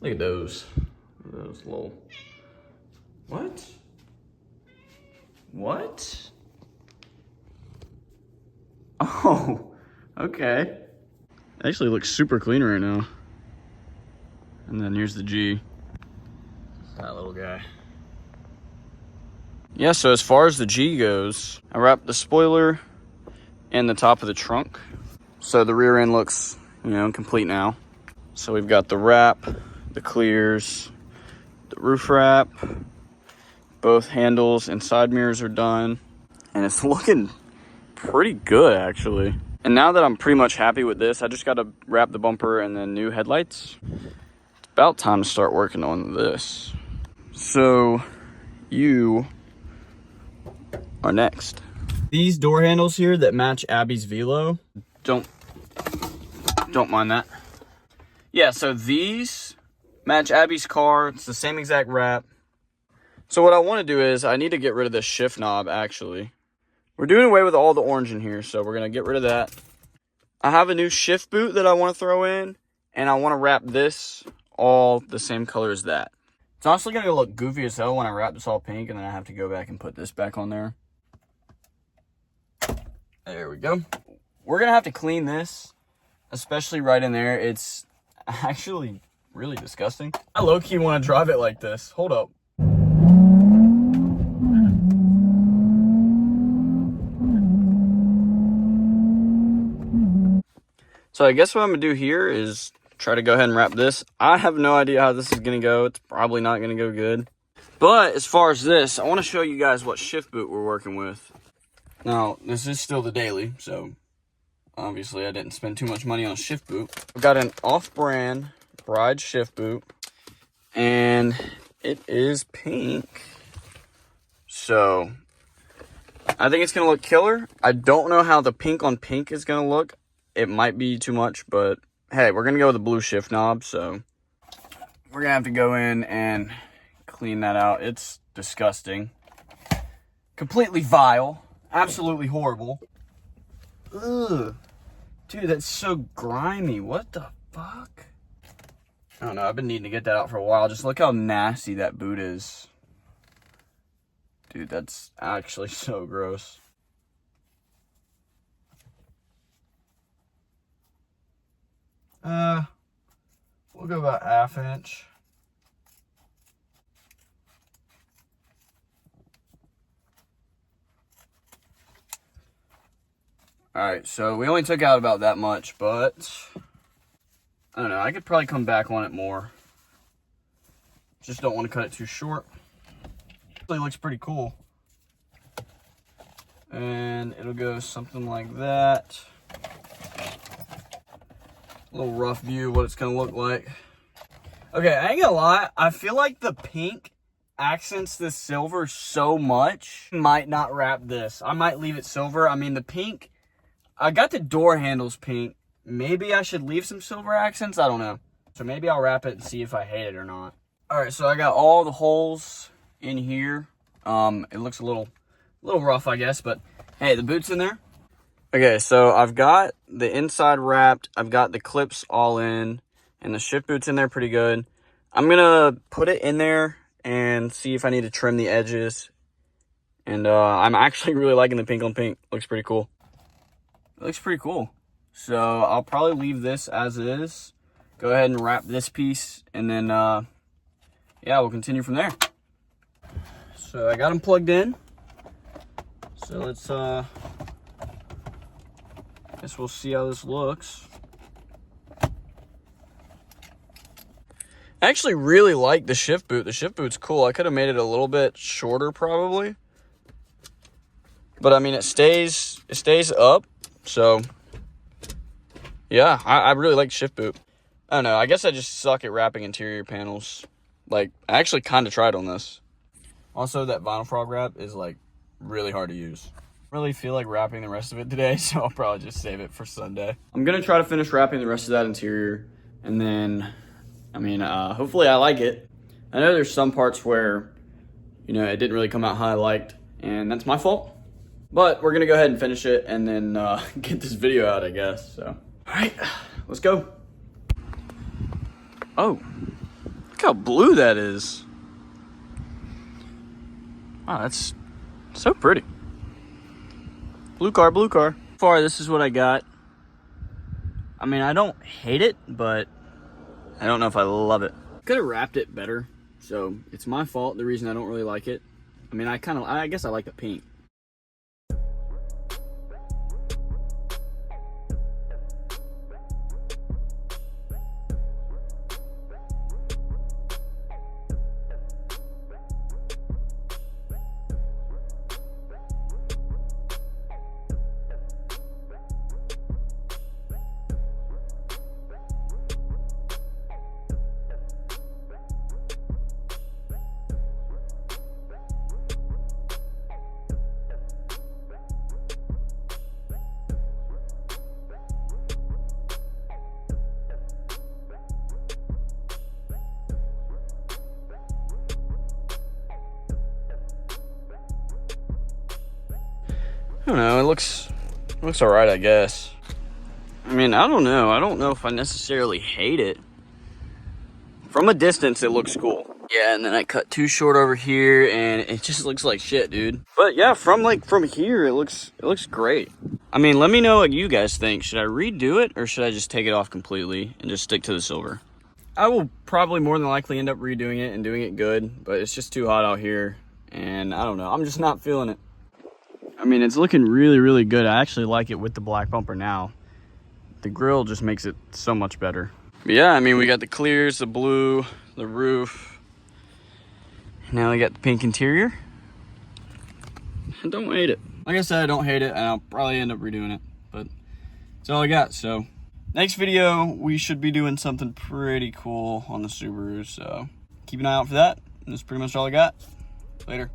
Look at those. Those little. What? What? Oh, okay. Actually looks super clean right now. And then here's the G. That little guy. Yeah, so as far as the G goes, I wrapped the spoiler and the top of the trunk. So the rear end looks, complete now. So we've got the wrap, the clears, the roof wrap, both handles and side mirrors are done. And it's looking pretty good, actually. And now that I'm pretty much happy with this, I just got to wrap the bumper and then new headlights. It's about time to start working on this. So you are next. These door handles here that match Abby's Velo, don't mind that. Yeah, so these match Abby's car. It's the same exact wrap. So what I want to do is I need to get rid of this shift knob, actually. We're doing away with all the orange in here, so we're going to get rid of that. I have a new shift boot that I want to throw in, and I want to wrap this all the same color as that. It's honestly going to look goofy as hell when I wrap this all pink, and then I have to go back and put this back on there. There we go. We're going to have to clean this, especially right in there. It's actually really disgusting. I low-key want to drive it like this. Hold up. So I guess what I'm going to do here is try to go ahead and wrap this. I have no idea how this is going to go. It's probably not going to go good. But as far as this, I want to show you guys what shift boot we're working with. Now, this is still the daily, so obviously I didn't spend too much money on a shift boot. I've got an off-brand Bride shift boot, and it is pink. So I think it's going to look killer. I don't know how the pink on pink is going to look. It might be too much, but hey, we're going to go with the blue shift knob, so we're going to have to go in and clean that out. It's disgusting. Completely vile. Absolutely horrible. Ugh. Dude, that's so grimy. What the fuck? I don't know. I've been needing to get that out for a while. Just look how nasty that boot is. Dude, that's actually so gross. We'll go about 1/2 inch. Alright, so we only took out about that much, but I don't know, I could probably come back on it more. Just don't want to cut it too short. It looks pretty cool. And it'll go something like that. A little rough view of what it's going to look like. Okay, I ain't gonna lie, I feel like the pink accents the silver so much. Might not wrap this. I might leave it silver. I mean, the pink, I got the door handles pink. Maybe I should leave some silver accents. I don't know. So maybe I'll wrap it and see if I hate it or not. All right, so I got all the holes in here. It looks a little rough, I guess, but hey, the boot's in there. Okay, so I've got the inside wrapped. I've got the clips all in, and the shift boot's in there pretty good. I'm gonna put it in there and see if I need to trim the edges. And I'm actually really liking the pink on pink. Looks pretty cool. It looks pretty cool. So I'll probably leave this as is. Go ahead and wrap this piece, and then yeah, we'll continue from there. So I got them plugged in. So let's guess we'll see how this looks. I actually really like the shift boot. The shift boot's cool. I could have made it a little bit shorter probably. But I mean, it stays up. So yeah, I really like shift boot. I don't know. I guess I just suck at wrapping interior panels. Like, I actually kind of tried on this. Also, that Vinyl Frog wrap is like really hard to use. I really feel like wrapping the rest of it today, so I'll probably just save it for Sunday. I'm gonna try to finish wrapping the rest of that interior, and then, I mean, hopefully I like it. I know there's some parts where, it didn't really come out how I liked, and that's my fault. But we're gonna go ahead and finish it, and then get this video out, I guess. So, all right, let's go. Oh, how blue that is. Wow, that's so pretty. Blue car, blue car. So far, this is what I got. I mean, I don't hate it, but I don't know if I love it. Could have wrapped it better, so it's my fault, the reason I don't really like it. I mean, I guess I like the pink. I don't know, it looks all right, I guess. I mean, I don't know. I don't know if I necessarily hate it. From a distance, it looks cool. Yeah, and then I cut too short over here, and it just looks like shit, dude. But yeah, from here, it looks great. I mean, let me know what you guys think. Should I redo it, or should I just take it off completely and just stick to the silver? I will probably more than likely end up redoing it and doing it good, but it's just too hot out here, and I don't know. I'm just not feeling it. I mean, it's looking really, really good. I actually like it with the black bumper now. The grill just makes it so much better. But yeah, I mean, we got the clears, the blue, the roof. Now we got the pink interior. I don't hate it. Like I said, I don't hate it, and I'll probably end up redoing it. But that's all I got. So next video, we should be doing something pretty cool on the Subaru. So keep an eye out for that. And that's pretty much all I got. Later.